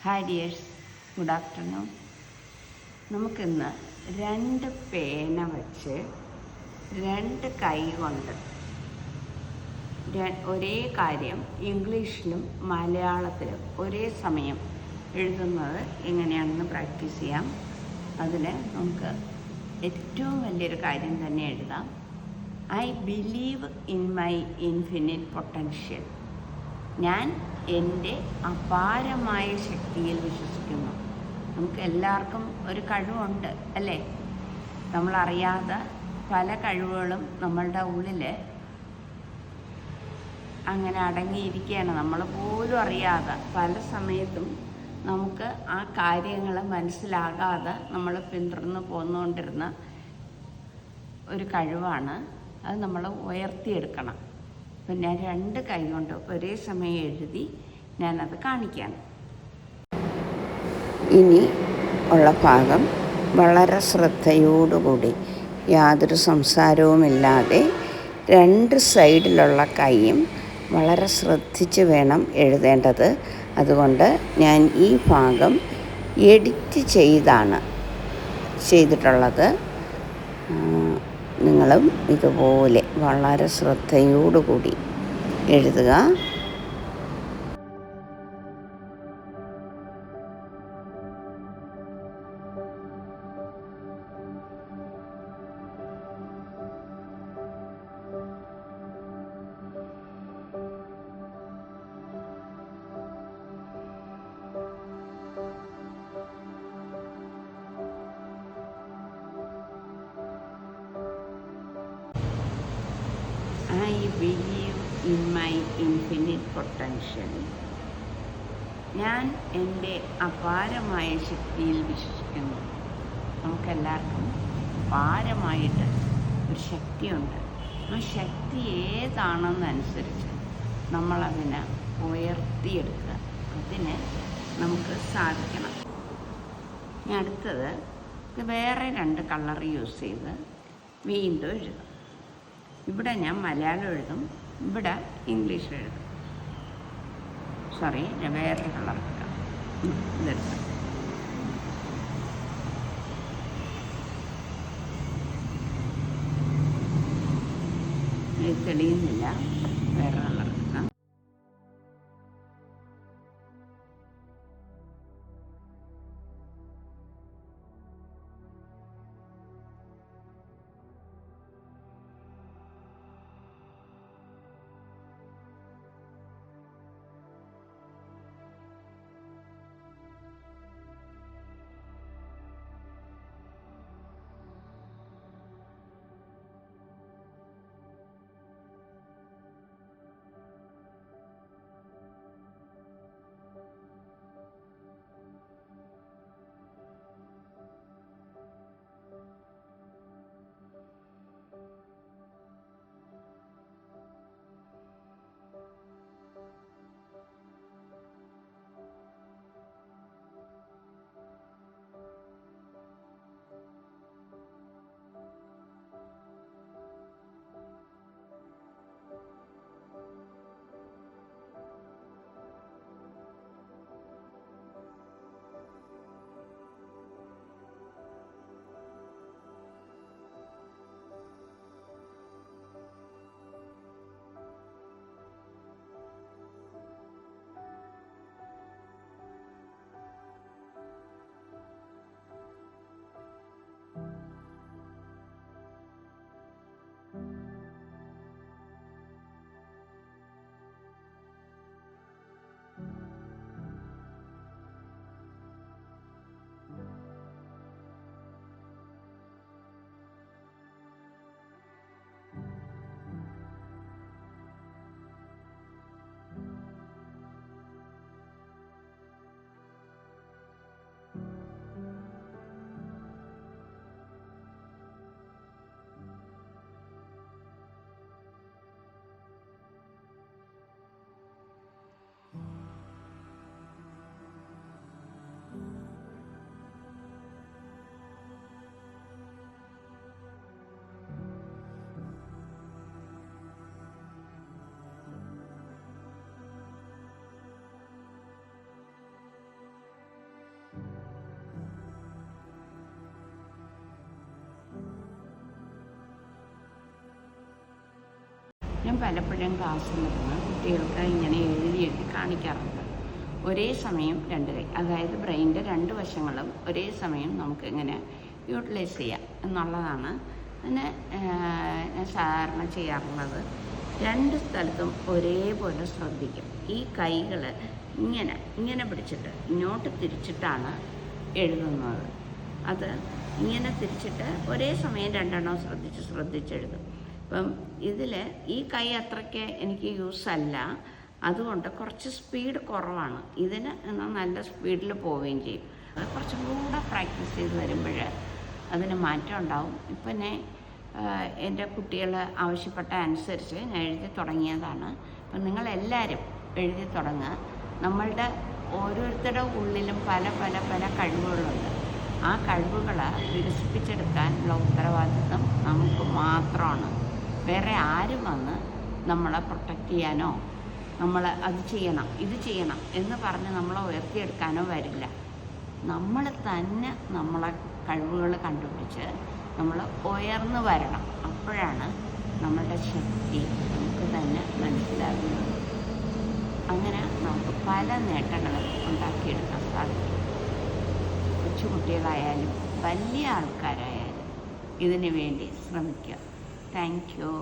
Hi dears, good afternoon. നമുക്കിന്ന് 2 പേന വച്ച് 2 കൈ കൊണ്ട് ഒരേ കാര്യം ഇംഗ്ലീഷിലും മലയാളത്തിലും ഒരേ സമയം എഴുതുന്നത് എങ്ങനെയാണെന്ന് പ്രാക്ടീസ് ചെയ്യാം. അതിന് നമുക്ക് ഏറ്റവും വലിയൊരു കാര്യം തന്നെ എഴുതാം. I believe in my infinite potential. ഞാൻ എൻ്റെ അപാരമായ ശക്തിയിൽ വിശ്വസിക്കുന്നു. നമുക്ക് എല്ലാവർക്കും ഒരു കഴിവുണ്ട് അല്ലേ? നമ്മളറിയാതെ പല കഴിവുകളും നമ്മളുടെ ഉള്ളിൽ അങ്ങനെ അടങ്ങിയിരിക്കുകയാണ്. നമ്മൾ പോലും അറിയാതെ പല സമയത്തും നമുക്ക് ആ കാര്യങ്ങൾ മനസ്സിലാകാതെ നമ്മൾ പിന്തുടർന്ന് പോന്നുകൊണ്ടിരുന്ന ഒരു കഴിവാണ്. അത് നമ്മൾ ഉയർത്തിയെടുക്കണം. അപ്പം ഞാൻ 2 കൈ കൊണ്ട് ഒരേ സമയം എഴുതി ഞാനത് കാണിക്കാം. ഇനി ഉള്ള ഭാഗം വളരെ ശ്രദ്ധയോടുകൂടി, യാതൊരു സംസാരവുമില്ലാതെ 2 സൈഡിലുള്ള കൈയും വളരെ ശ്രദ്ധിച്ച് വേണം എഴുതേണ്ടത്. അതുകൊണ്ട് ഞാൻ ഈ ഭാഗം എഡിറ്റ് ചെയ്തിട്ടുള്ളത്. നിങ്ങളും ഇതുപോലെ വളരെ ശ്രദ്ധയോടുകൂടി എഴുതുക. I believe in my infinite potential. ഞാൻ എൻ്റെ അപാരമായ ശക്തിയിൽ വിശ്വസിക്കുന്നു. നമുക്കെല്ലാവർക്കും അപാരമായിട്ട് ഒരു ശക്തിയുണ്ട്. ആ ശക്തി ഏതാണെന്നനുസരിച്ച് നമ്മളതിനെ ഉയർത്തിയെടുക്കുക. അതിന് നമുക്ക് സാധിക്കണം. ഇനി അടുത്തത് വേറെ 2 കളർ യൂസ് ചെയ്ത് വീണ്ടും എഴുതാം. ഇവിടെ ഞാൻ മലയാളം എഴുതും, ഇവിടെ ഇംഗ്ലീഷ് എഴുതും. സോറി, ഞാൻ വേറൊരു കളർ എടുക്കാം. ഇതെടുക്കാം. ഇത് തെളിയുന്നില്ല, വേറെ കളർ എടുക്കാം. പലപ്പോഴും ക്ലാസ്സിലിരുന്ന് കുട്ടികൾക്ക് ഇങ്ങനെ എഴുതിയൊക്കെ കാണിക്കാറുണ്ട്. ഒരേ സമയം രണ്ട് കൈ, അതായത് ബ്രെയിനിൻ്റെ രണ്ട് വശങ്ങളും ഒരേ സമയം നമുക്ക് ഇങ്ങനെ യൂട്ടിലൈസ് ചെയ്യാം എന്നുള്ളതാണ് പിന്നെ ഞാൻ സാധാരണ ചെയ്യാറുള്ളത്. രണ്ട് സ്ഥലത്തും ഒരേപോലെ ശ്രദ്ധിക്കും. ഈ കൈകൾ ഇങ്ങനെ പിടിച്ചിട്ട് ഇങ്ങോട്ട് തിരിച്ചിട്ടാണ് എഴുതുന്നത്. അത് ഇങ്ങനെ തിരിച്ചിട്ട് ഒരേ സമയം രണ്ടെണ്ണം ശ്രദ്ധിച്ചെഴുതും. അപ്പം ഇതിൽ ഈ കൈ അത്രയ്ക്ക് എനിക്ക് യൂസ് അല്ല, അതുകൊണ്ട് കുറച്ച് സ്പീഡ് കുറവാണ്. ഇതിന് എന്നാൽ നല്ല സ്പീഡിൽ പോവുകയും ചെയ്യും. അത് കുറച്ചും കൂടെ പ്രാക്ടീസ് ചെയ്ത് വരുമ്പോൾ അതിന് മാറ്റം ഉണ്ടാവും. പിന്നെ എൻ്റെ കുട്ടികൾ ആവശ്യപ്പെട്ട അനുസരിച്ച് ഞാൻ എഴുതി തുടങ്ങിയതാണ്. അപ്പം നിങ്ങളെല്ലാവരും എഴുതി തുടങ്ങുക. നമ്മളുടെ ഓരോരുത്തരുടെ ഉള്ളിലും പല പല പല കഴിവുകളുണ്ട്. ആ കഴിവുകൾ വികസിപ്പിച്ചെടുക്കാനുള്ള ഉത്തരവാദിത്വം നമുക്ക് മാത്രമാണ്. വേറെ ആരും വന്ന് നമ്മളെ പ്രൊട്ടക്റ്റ് ചെയ്യാനോ നമ്മൾ അത് ചെയ്യണം ഇത് ചെയ്യണം എന്ന് പറഞ്ഞ് നമ്മളെ ഉയർത്തിയെടുക്കാനോ വരില്ല. നമ്മൾ തന്നെ നമ്മളെ കഴിവുകൾ കണ്ടുപിടിച്ച് നമ്മൾ ഉയർന്നു വരണം. അപ്പോഴാണ് നമ്മളുടെ ശക്തി നമുക്ക് തന്നെ മനസ്സിലാകുന്നത്. അങ്ങനെ നമുക്ക് പല നേട്ടങ്ങളും ഉണ്ടാക്കിയെടുക്കാൻ സാധിക്കും. കൊച്ചുകുട്ടികളായാലും വലിയ ആൾക്കാരായാലും ഇതിനു വേണ്ടി ശ്രമിക്കുക. Thank you.